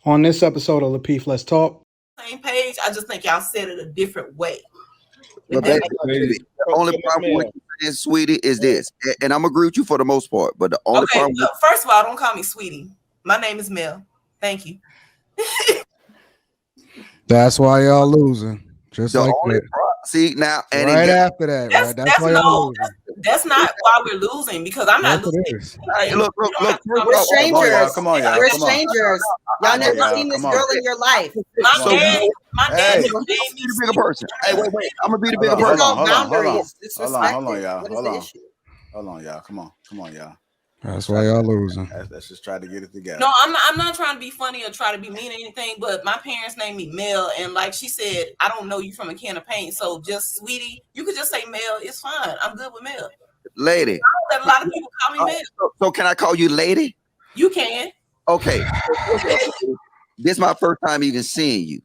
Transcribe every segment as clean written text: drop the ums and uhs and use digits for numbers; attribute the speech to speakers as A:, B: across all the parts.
A: On this episode of Lapeef, Let's Talk.
B: Same page. I just think y'all said it a different way.
C: But baby, the only problem with you saying, sweetie, is this, and I'm agree with you for the most part. But the only problem.
B: Well, first of all, don't call me sweetie. My name is Mel. Thank you.
D: That's why y'all losing. Just
C: the
D: like
C: only
D: that.
C: See now, and
D: right after that, right? That's why y'all losing.
B: That's not why we're losing, because I'm not losing.
C: Hey, look.
E: We're strangers.
F: Come on, y'all.
E: We're strangers. Y'all never seen this girl in your life.
B: My dad
C: be the bigger person. Hey, wait. I'm gonna be the bigger person.
F: Hold on, y'all. Hold on, y'all. Come on, y'all.
D: That's why y'all losing.
F: Let's just try to get it together.
B: No, I'm not trying to be funny or try to be mean or anything, but my parents named me Mel, and like she said, I don't know you from a can of paint, so just sweetie, you could just say Mel. It's fine. I'm good with Mel.
C: Lady.
B: I know that a lot of people call me Mel.
C: So can I call you lady?
B: You can.
C: Okay. This is my first time even seeing you.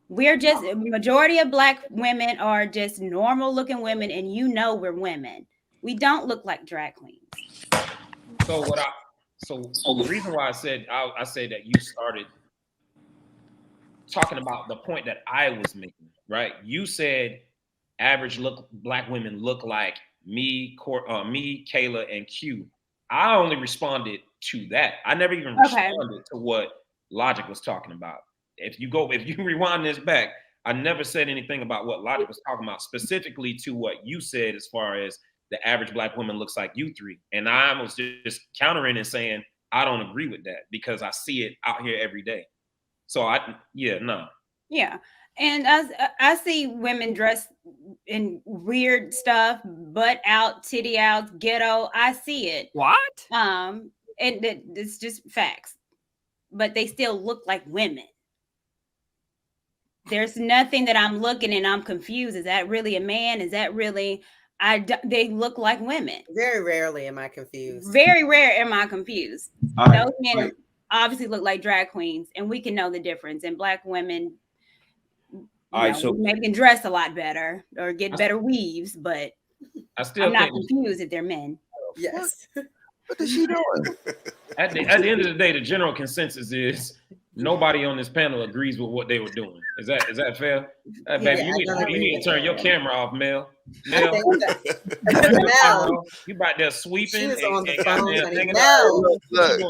G: We're just majority of Black women are just normal looking women, and we're women. We don't look like drag queens.
H: So the reason why I said that you started talking about the point that I was making, right? You said average Black women look like me, Kayla, and Q. I only responded to that. I never even responded to what Logic was talking about. If you rewind this back, I never said anything about what Logic was talking about, specifically to what you said as far as the average Black woman looks like you three. And I was just countering and saying, I don't agree with that because I see it out here every day. So no.
G: Yeah. And I see women dressed in weird stuff, butt out, titty out, ghetto. I see it.
I: What?
G: And it's just facts. But they still look like women. There's nothing that I'm looking and I'm confused. Is that really a man? Is that really... they look like women.
E: Very rarely am I confused.
G: Very rare am I confused.
C: Right.
G: Those men obviously look like drag queens, and we can know the difference. And Black women, maybe can dress a lot better or get better weaves, but I'm not confused if they're men.
E: Yes.
C: What is she doing?
H: At the end of the day, the general consensus is nobody on this panel agrees with what they were doing. Is that fair? Baby, you need to turn your camera off, Mel. Mel. You about there sweeping.
E: She was on the phone.
C: Look,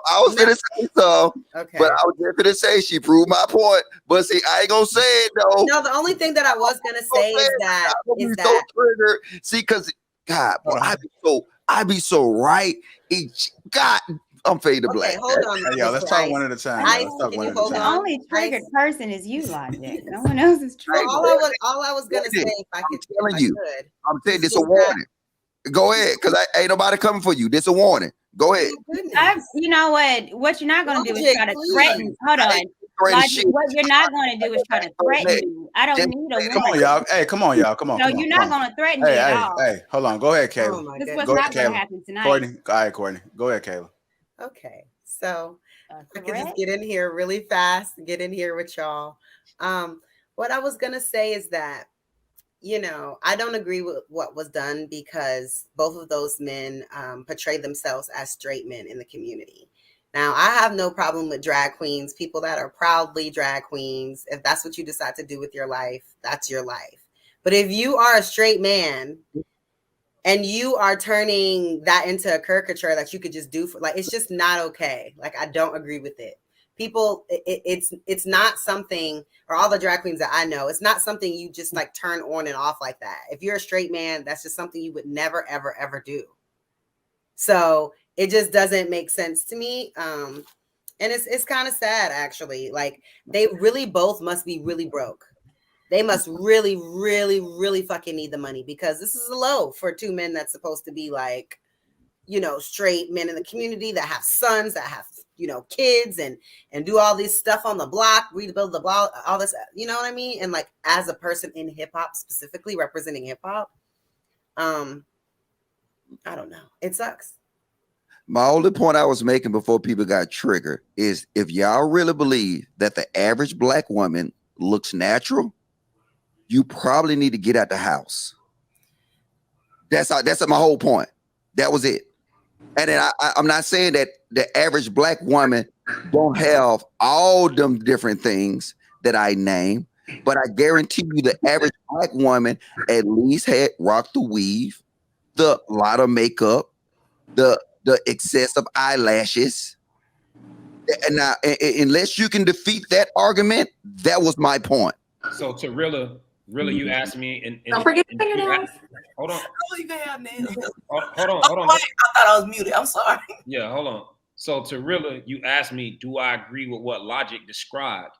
C: I was gonna say so, but I was just gonna say she proved my point. But see, I ain't gonna say it though.
E: No, the only thing that I was gonna say is that
C: so triggered. See, because God, boy, I be so right. God, I'm fading to black.
E: Hold on.
F: Hey, y'all, let's talk one at a time.
G: The only triggered person is you, Logic. No one else is triggered.
E: All I was gonna say, if I could,
C: I'm saying this a warning. Go ahead, because ain't nobody coming for you. This a warning. Go ahead.
G: You know what? What you're not gonna do is try to threaten. Hold on. Logic, what you're not going to do is try to threaten you. I don't need a woman.
F: Come on, y'all. Hey, come on, y'all. Come on.
G: No, you're not going to threaten me at all.
F: Hey, hold on. Go ahead, Kayla.
G: This is what's not going to happen tonight.
F: Courtney. All right, Courtney. Go ahead, Kayla.
E: Okay, so I can just get in here really fast, get in here with y'all. What I was going to say is that, I don't agree with what was done because both of those men portray themselves as straight men in the community. Now, I have no problem with drag queens, people that are proudly drag queens. If that's what you decide to do with your life, that's your life. But if you are a straight man and you are turning that into a caricature that you could just do it's just not okay. Like, I don't agree with it. People, it's not something, or all the drag queens that I know, it's not something you just like turn on and off like that. If you're a straight man, that's just something you would never, ever, ever do. So it just doesn't make sense to me. And it's kind of sad, actually. Like, they really both must be really broke. They must really, really, really fucking need the money, because this is a low for two men that's supposed to be like, straight men in the community that have sons, that have, kids and do all this stuff on the block, rebuild the block, all this, you know what I mean? And like, as a person in hip hop, specifically representing hip hop, I don't know. It sucks.
C: My only point I was making before people got triggered is, if y'all really believe that the average Black woman looks natural, you probably need to get out the house. That's my whole point. That was it. And then I'm not saying that the average black woman don't have all them different things that I name, but I guarantee you the average black woman at least had rocked the weave, the lot of makeup, the excessive eyelashes. And now, unless you can defeat that argument, that was my point.
H: So to really, you asked me, and
I: don't forget the fingernails.
H: Hold on.
B: Oh, have nails.
H: Hold on.
B: I thought I was muted. I'm sorry.
H: Yeah, hold on. So to really, you asked me, do I agree with what Logic described?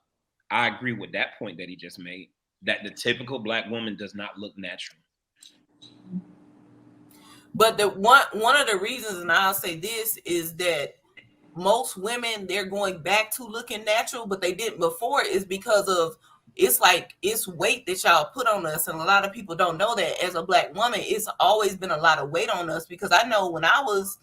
H: I agree with that point that he just made, that the typical black woman does not look natural.
B: But the one of the reasons, and I'll say this, is that most women, they're going back to looking natural, but they didn't before, is because of it's weight that y'all put on us. And a lot of people don't know that as a black woman, it's always been a lot of weight on us, because I know when I was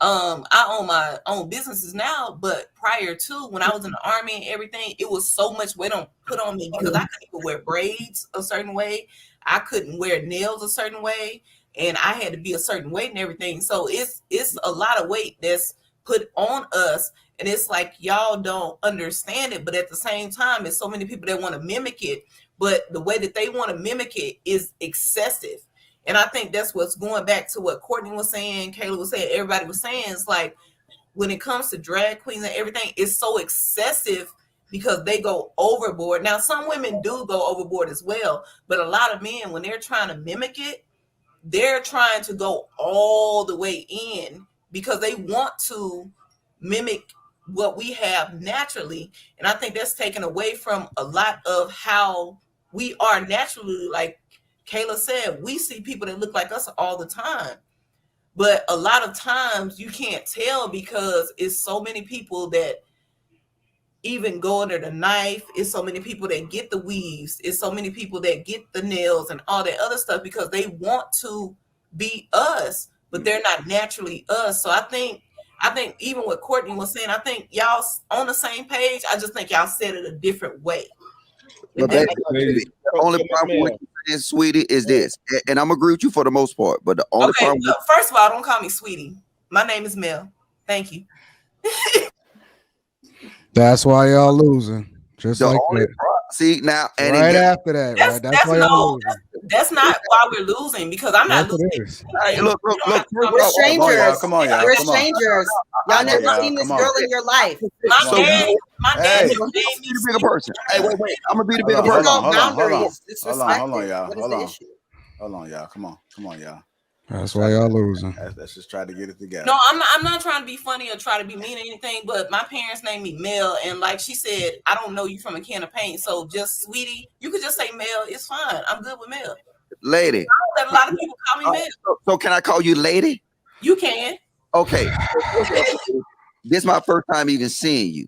B: I own my own businesses now, but prior to, when I was in the Army and everything, it was so much weight put on me, because I couldn't even wear braids a certain way. I couldn't wear nails a certain way, and I had to be a certain weight and everything. So it's a lot of weight that's put on us, and it's like y'all don't understand it, but at the same time, it's so many people that want to mimic it, but the way that they want to mimic it is excessive. And I think that's what's going back to what Courtney was saying, Kayla was saying, everybody was saying. It's like when it comes to drag queens and everything, it's so excessive because they go overboard. Now, some women do go overboard as well, but a lot of men, when they're trying to mimic it, they're trying to go all the way in because they want to mimic what we have naturally. And I think that's taken away from a lot of how we are naturally. Like Kayla said, we see people that look like us all the time, but a lot of times you can't tell because it's so many people that even go under the knife. It's so many people that get the weaves. It's so many people that get the nails and all that other stuff because they want to be us, but they're not naturally us. So I think even what Courtney was saying, I think y'all on the same page. I just think y'all said it a different way.
C: But the only problem with you saying, sweetie, is this, and I'm agree with you for the most part. But the only problem.
B: First of all, don't call me sweetie. My name is Mel. Thank you.
D: That's why y'all losing. Just like that.
C: See now, and
D: right after that, that's why y'all losing.
B: That's not why we're losing, because I'm not losing.
C: Look,
E: we're strangers.
F: Come on, y'all.
E: We're strangers. Y'all never seen this girl in your life.
B: My dad made me
C: the bigger person. Hey, wait. I'm gonna be the bigger person.
F: Hold on, y'all. Hold on, y'all. Come on, y'all.
D: That's why y'all losing.
F: Let's just try to get it together.
B: No, I'm not trying to be funny or try to be mean or anything, but my parents named me Mel, and like she said, I don't know you from a can of paint, so just sweetie, you could just say Mel. It's fine. I'm good with Mel.
C: Lady.
B: I know that a lot of people call me Mel.
C: So can I call you lady?
B: You can.
C: Okay. This is my first time even seeing you.